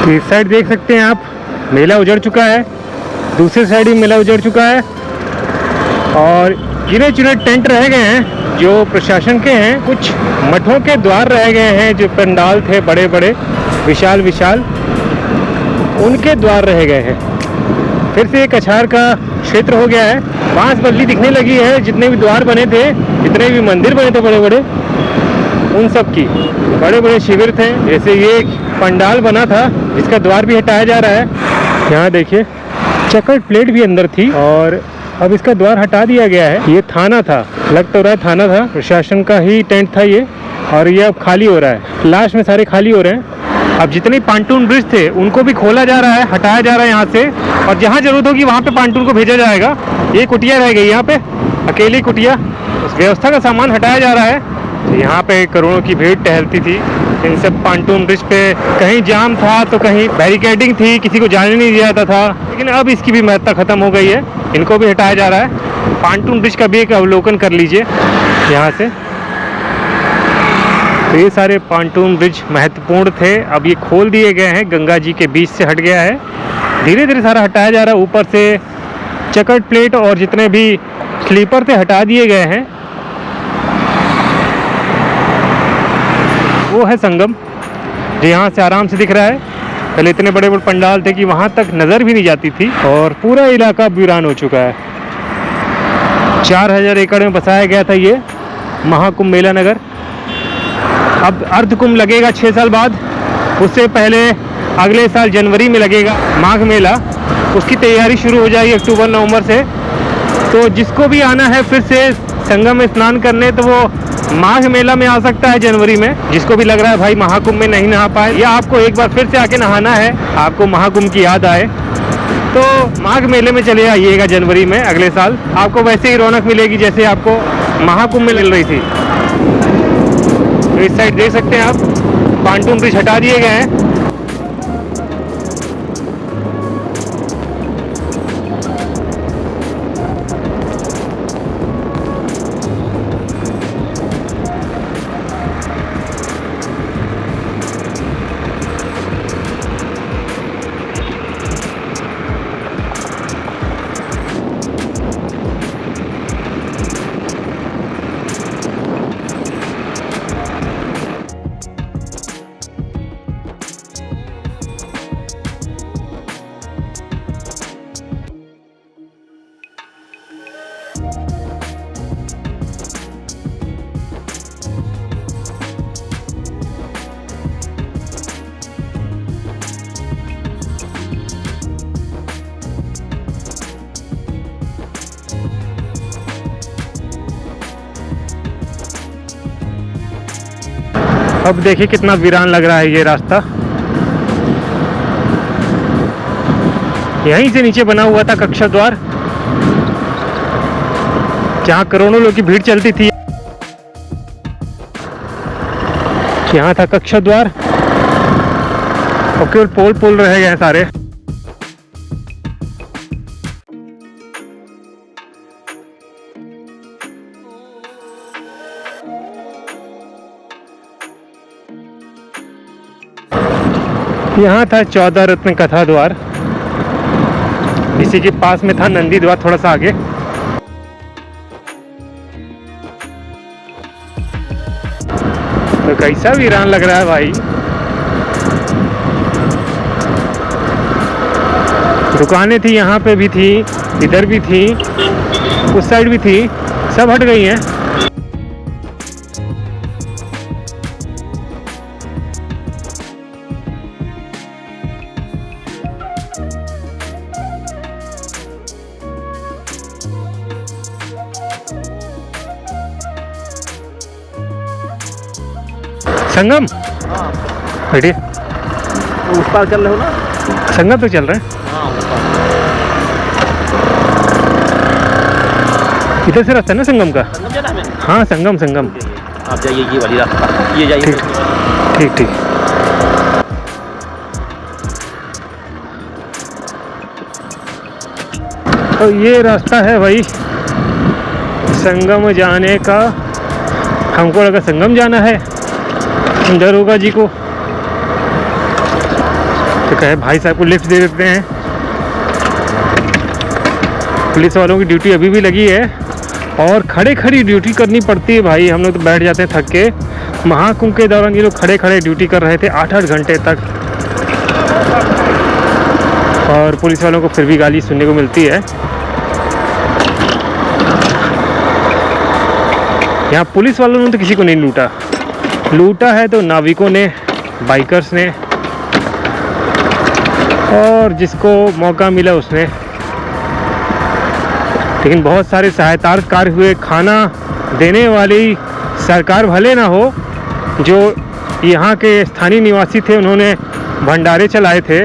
इस साइड देख सकते हैं आप, मेला उजड़ चुका है, दूसरी साइड भी मेला उजड़ चुका है और गिने चुने टेंट रह गए हैं जो प्रशासन के हैं। कुछ मठों के द्वार रह गए हैं, जो पंडाल थे बड़े बड़े विशाल विशाल, उनके द्वार रह गए हैं। फिर से एक अछार का क्षेत्र हो गया है, बांस बल्ली दिखने लगी है। जितने भी द्वार बने थे, जितने भी मंदिर बने थे बड़े बड़े, उन सब की बड़े बड़े शिविर थे। जैसे ये एक पंडाल बना था जिसका द्वार भी हटाया जा रहा है। यहाँ देखिए चक्कर प्लेट भी अंदर थी और अब इसका द्वार हटा दिया गया है। ये थाना था, लग तो रहा है थाना था, प्रशासन का ही टेंट था ये, और ये अब खाली हो रहा है। लास्ट में सारे खाली हो रहे हैं। अब जितने पांटून ब्रिज थे उनको भी खोला जा रहा है, हटाया जा रहा है यहाँ से, और जहाँ जरूरत होगी वहाँ पे पांटून को भेजा जाएगा। ये कुटिया रह गई यहाँ पे, अकेली कुटिया, उस व्यवस्था का सामान हटाया जा रहा है। यहाँ पे करोड़ों की भीड़ टहलती थी। इन सब पांटून ब्रिज पे कहीं जाम था तो कहीं बैरिकेडिंग थी, किसी को जाने नहीं दिया जाता था, लेकिन अब इसकी भी महत्ता खत्म हो गई है। इनको भी हटाया जा रहा है। पांटून ब्रिज का भी एक अवलोकन कर लीजिए यहाँ से। तो ये सारे पांटून ब्रिज महत्वपूर्ण थे, अब ये खोल दिए गए हैं, गंगा जी के बीच से हट गया है। धीरे धीरे सारा हटाया जा रहा है। ऊपर से चकट प्लेट और जितने भी स्लीपर थे हटा दिए गए हैं। वो है संगम, जो यहाँ से आराम से दिख रहा है। पहले इतने बड़े बड़े पंडाल थे कि वहाँ तक नज़र भी नहीं जाती थी, और पूरा इलाका वीरान हो चुका है। 4000 एकड़ में बसाया गया था ये महाकुंभ मेला नगर। अब अर्धकुंभ लगेगा 6 साल बाद, उससे पहले अगले साल जनवरी में लगेगा माघ मेला। उसकी तैयारी शुरू हो जाएगी अक्टूबर नवंबर से। तो जिसको भी आना है फिर से संगम में स्नान करने, तो वो माघ मेला में आ सकता है जनवरी में। जिसको भी लग रहा है भाई महाकुंभ में नहीं नहा पाए, या आपको एक बार फिर से आके नहाना है, आपको महाकुंभ की याद आए, तो माघ मेले में चले आइएगा जनवरी में अगले साल। आपको वैसे ही रौनक मिलेगी जैसे आपको महाकुंभ में मिल रही थी। तो इस साइड देख सकते हैं आप, पांटून ब्रिज हटा दिए गए हैं। अब देखिए कितना वीरान लग रहा है ये रास्ता। यहीं से नीचे बना हुआ था कक्षा द्वार, जहाँ करोड़ों लोग की भीड़ चलती थी। यहाँ था कक्षा द्वार, और केवल पोल पोल रह गए हैं सारे। यहाँ था 14 रत्न कथा द्वार, इसी के पास में था नंदी द्वार थोड़ा सा आगे। तो कैसा वीरान लग रहा है भाई। दुकानें थी, यहाँ पे भी थी, इधर भी थी, उस साइड भी थी, सब हट गई हैं। संगम बैठिए, उस पार चल रहे हो ना? संगम तो चल रहे हैं। हाँ, इधर से रास्ता है ना संगम का? संगम जाना है? हाँ संगम संगम। आप जाइए ये वाली रास्ता, ये जाइए। ठीक ठीक। तो ये रास्ता है भाई संगम जाने का। हमको लगा संगम जाना है, दरोगा जी को तो कहे भाई साहब को लिफ्ट दे देते हैं। पुलिस वालों की ड्यूटी अभी भी लगी है और खड़े खड़ी ड्यूटी करनी पड़ती है भाई। हम लोग तो बैठ जाते हैं थक के। महाकुंभ के दौरान ये लोग खड़े खड़े ड्यूटी कर रहे थे 8-8 घंटे तक, और पुलिस वालों को फिर भी गाली सुनने को मिलती है। यहाँ पुलिस वालों ने तो किसी को नहीं लूटा, लूटा है तो नाविकों ने, बाइकर्स ने, और जिसको मौका मिला उसने। लेकिन बहुत सारे सहायता कार्य हुए। खाना देने वाली सरकार भले ना हो, जो यहाँ के स्थानीय निवासी थे उन्होंने भंडारे चलाए थे,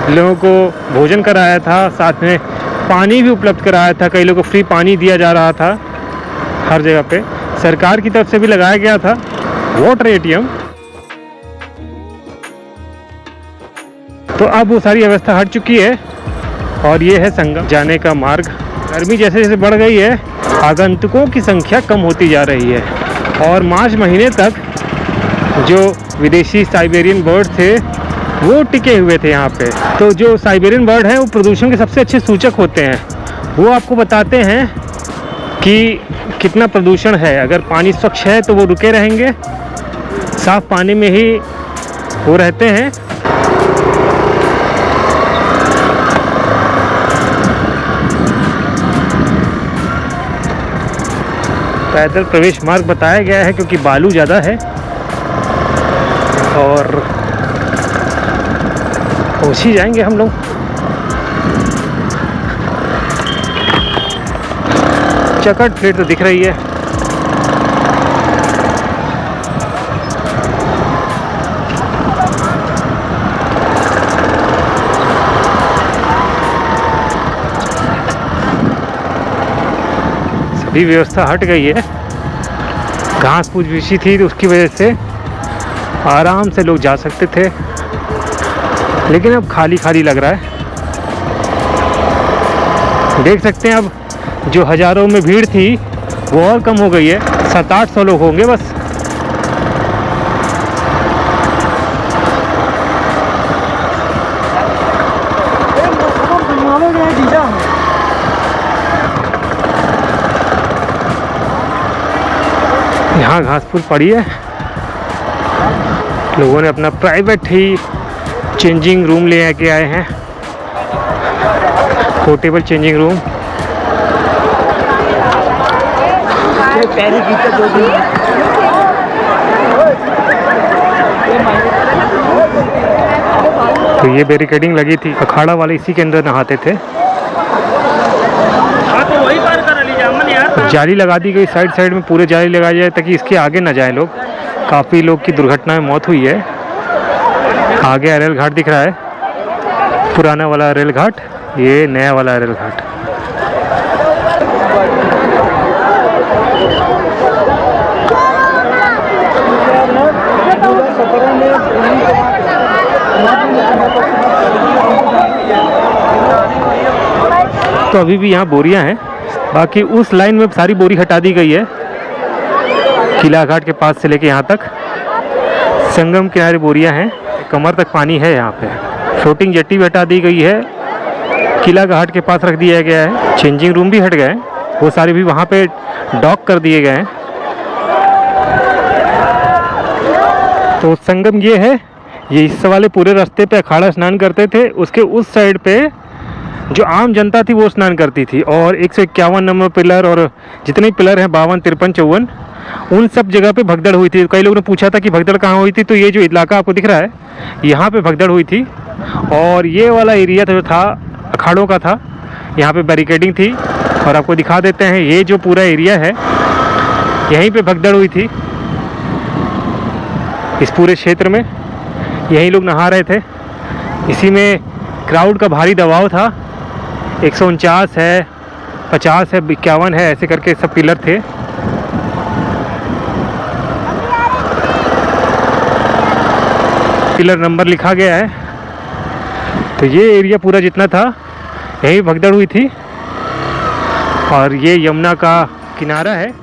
लोगों को भोजन कराया था, साथ में पानी भी उपलब्ध कराया था। कई लोगों को फ्री पानी दिया जा रहा था हर जगह पे। सरकार की तरफ से भी लगाया गया था वाटर एटीएम। तो अब वो सारी व्यवस्था हट चुकी है और ये है संगम जाने का मार्ग। गर्मी जैसे जैसे बढ़ गई है, आगंतुकों की संख्या कम होती जा रही है और मार्च महीने तक जो विदेशी साइबेरियन बर्ड थे वो टिके हुए थे यहाँ पे। तो जो साइबेरियन बर्ड हैं वो प्रदूषण के सबसे अच्छे सूचक होते हैं। वो आपको बताते हैं कि कितना प्रदूषण है। अगर पानी स्वच्छ है तो वो रुके रहेंगे, साफ पानी में ही वो रहते हैं। पैदल प्रवेश मार्ग बताया गया है क्योंकि बालू ज़्यादा है और पहुँच ही जाएंगे हम लोग। चकट प्लेट तो दिख रही है। सभी व्यवस्था हट गई है। घास फूस बिछी थी तो उसकी वजह से आराम से लोग जा सकते थे, लेकिन अब खाली खाली लग रहा है। देख सकते हैं अब जो हज़ारों में भीड़ थी वो और कम हो गई है। 700-800 लोग होंगे बस। यहाँ घास फूस पड़ी है। लोगों ने अपना प्राइवेट ही चेंजिंग रूम ले आके आए हैं, पोर्टेबल चेंजिंग रूम। तो ये बैरिकेडिंग लगी थी, अखाड़ा वाले इसी के अंदर नहाते थे। जाली लगा दी गई साइड साइड में, पूरे जाली लगाई जाए ताकि इसके आगे ना जाए लोग। काफ़ी लोग की दुर्घटना में मौत हुई है। आगे रेल घाट दिख रहा है, पुराना वाला रेल घाट, ये नया वाला रेल घाट। तो अभी भी यहाँ बोरियां हैं, बाकी उस लाइन में सारी बोरी हटा दी गई है। किला घाट के पास से लेके यहाँ तक संगम किनारे बोरियां हैं, कमर तक पानी है यहाँ पे। फ्लोटिंग जेट्टी भी हटा दी गई है, किला घाट के पास रख दिया गया है। चेंजिंग रूम भी हट गए, वो सारे भी वहाँ पे डॉक कर दिए गए हैं। तो संगम ये है, ये इस वाले पूरे रास्ते पे अखाड़ा स्नान करते थे, उसके उस साइड पे जो आम जनता थी वो स्नान करती थी। और 151 नंबर पिलर और जितने पिलर हैं 52, 53, 54, उन सब जगह पे भगदड़ हुई थी। कई लोगों ने पूछा था कि भगदड़ कहाँ हुई थी, तो ये जो इलाका आपको दिख रहा है यहाँ पे भगदड़ हुई थी। और ये वाला एरिया जो था अखाड़ों का था, यहाँ पे बैरिकेडिंग थी। और आपको दिखा देते हैं, ये जो पूरा एरिया है यहीं पे भगदड़ हुई थी। इस पूरे क्षेत्र में यहीं लोग नहा रहे थे। इसी में क्राउड का भारी दबाव था। 149 है, 50 है, 51 है, ऐसे करके सब पिलर थे। पिलर नंबर लिखा गया है। तो ये एरिया पूरा जितना था यहीं भगदड़ हुई थी। और ये यमुना का किनारा है।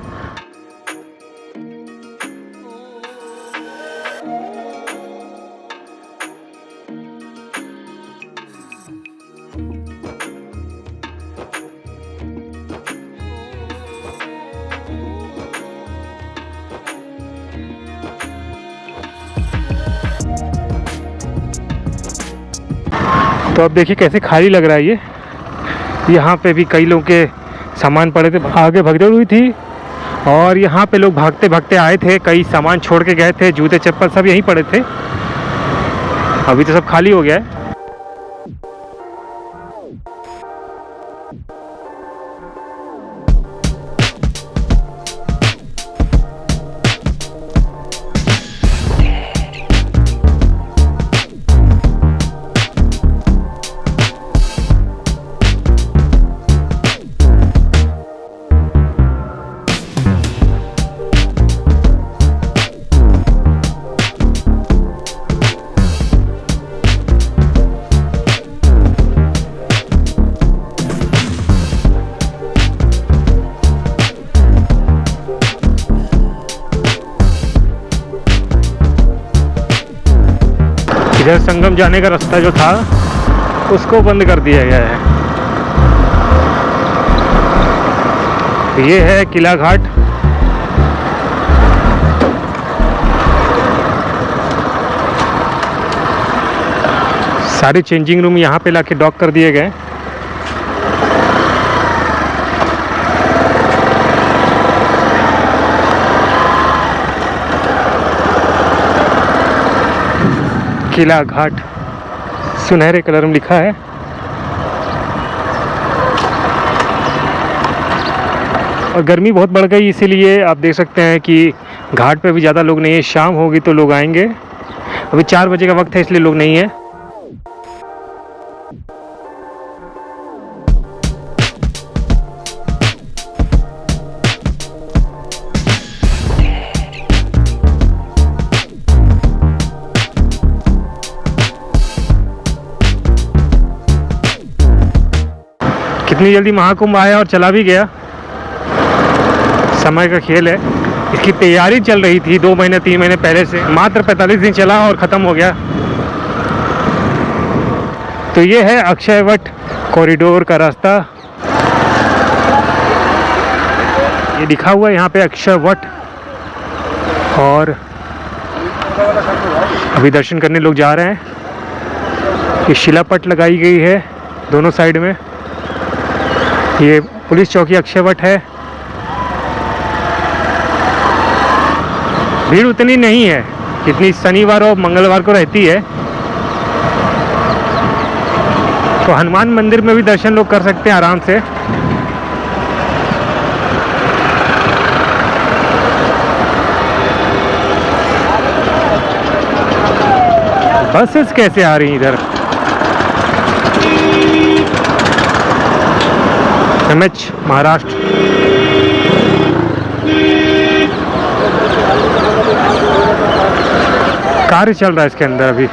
तो अब देखिए कैसे खाली लग रहा है ये। यहाँ पे भी कई लोगों के सामान पड़े थे, आगे भगदड़ हुई थी और यहाँ पे लोग भागते भागते आए थे, कई सामान छोड़ के गए थे, जूते चप्पल सब यहीं पड़े थे। अभी तो सब खाली हो गया है। इधर संगम जाने का रास्ता जो था उसको बंद कर दिया गया है। ये है किला घाट। सारे चेंजिंग रूम यहाँ पे लाके डॉक कर दिए गए। किला घाट सुनहरे कलर में लिखा है। और गर्मी बहुत बढ़ गई, इसीलिए आप देख सकते हैं कि घाट पे भी ज़्यादा लोग नहीं है। शाम होगी तो लोग आएंगे। अभी 4 बजे का वक्त है, इसलिए लोग नहीं है। कितनी जल्दी महाकुंभ आया और चला भी गया। समय का खेल है। इसकी तैयारी चल रही थी 2 महीने 3 महीने पहले से, मात्र 45 दिन चला और ख़त्म हो गया। तो ये है अक्षयवट कॉरिडोर का रास्ता। ये लिखा हुआ है यहाँ पे अक्षयवट। और अभी दर्शन करने लोग जा रहे हैं। ये शिलापट लगाई गई है दोनों साइड में। ये पुलिस चौकी अक्षयवट है। भीड़ उतनी नहीं है जितनी शनिवार और मंगलवार को रहती है। तो हनुमान मंदिर में भी दर्शन लोग कर सकते हैं आराम से। बसेस कैसे आ रही हैं इधर। MH महाराष्ट्र। कार्य चल रहा है इसके अंदर अभी।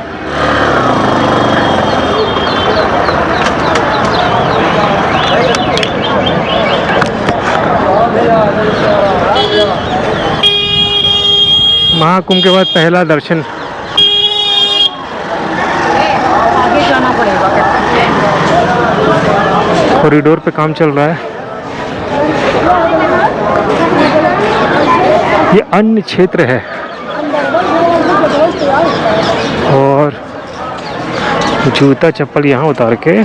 महाकुंभ के बाद पहला दर्शन। आगे जाना पड़ेगा। कॉरिडोर पे काम चल रहा है। ये अन्य क्षेत्र है और जूता चप्पल यहाँ उतार के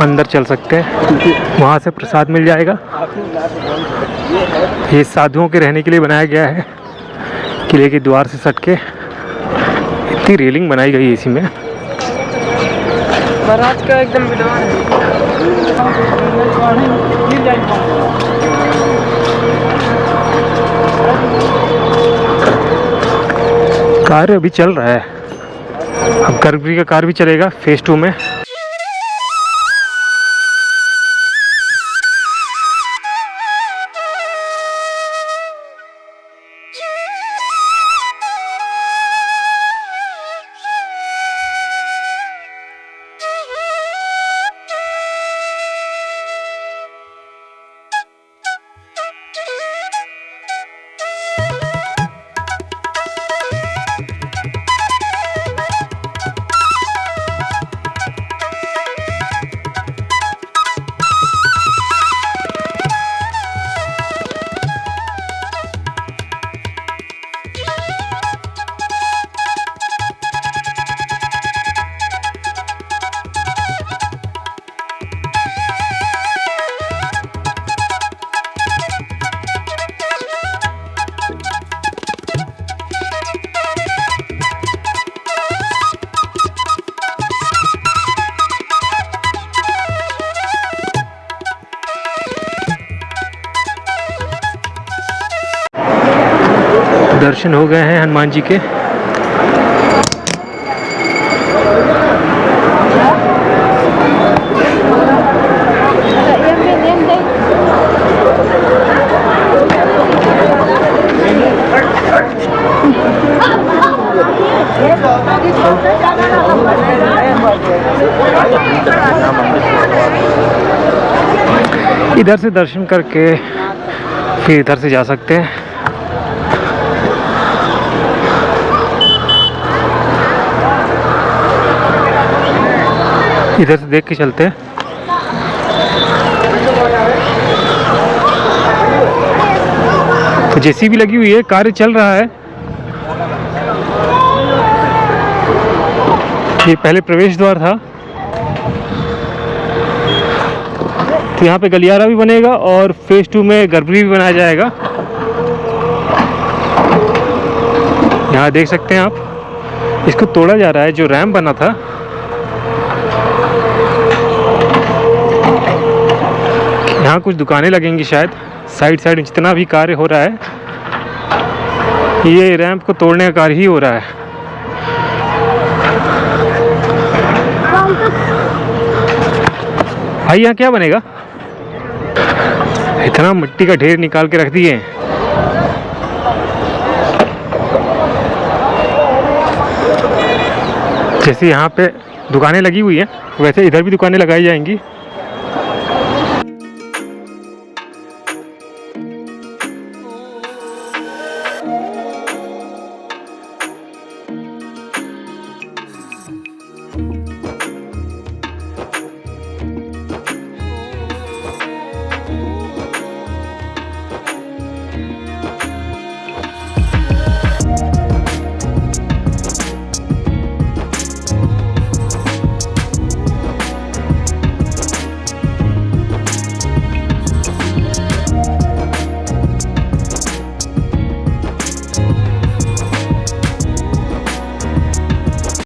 अंदर चल सकते हैं। वहाँ से प्रसाद मिल जाएगा। ये साधुओं के रहने के लिए बनाया गया है। किले के द्वार से सट के इतनी रेलिंग बनाई गई है इसी में। महाराज का एकदम विद्वान है। कार्य अभी चल रहा है। अब गर्भगृह का कार्य भी चलेगा फेज 2 में। दर्शन हो गए हैं हनुमान जी के। इधर से दर्शन करके फिर इधर से जा सकते हैं। इधर से देख के चलते हैं। तो जेसीबी लगी हुई है, कार्य चल रहा है। ये पहले प्रवेश द्वार था, तो यहाँ पे गलियारा भी बनेगा और फेज 2 में गर्भगृह भी बनाया जाएगा। यहाँ देख सकते हैं आप, इसको तोड़ा जा रहा है। जो रैंप बना था, यहाँ कुछ दुकानें लगेंगी शायद। साइड साइड जितना भी कार्य हो रहा है, ये रैंप को तोड़ने का कार्य ही हो रहा है। भाई यहाँ क्या बनेगा? इतना मिट्टी का ढेर निकाल के रख दिए हैं। जैसे यहाँ पे दुकानें लगी हुई हैं, वैसे इधर भी दुकानें लगाई जाएंगी।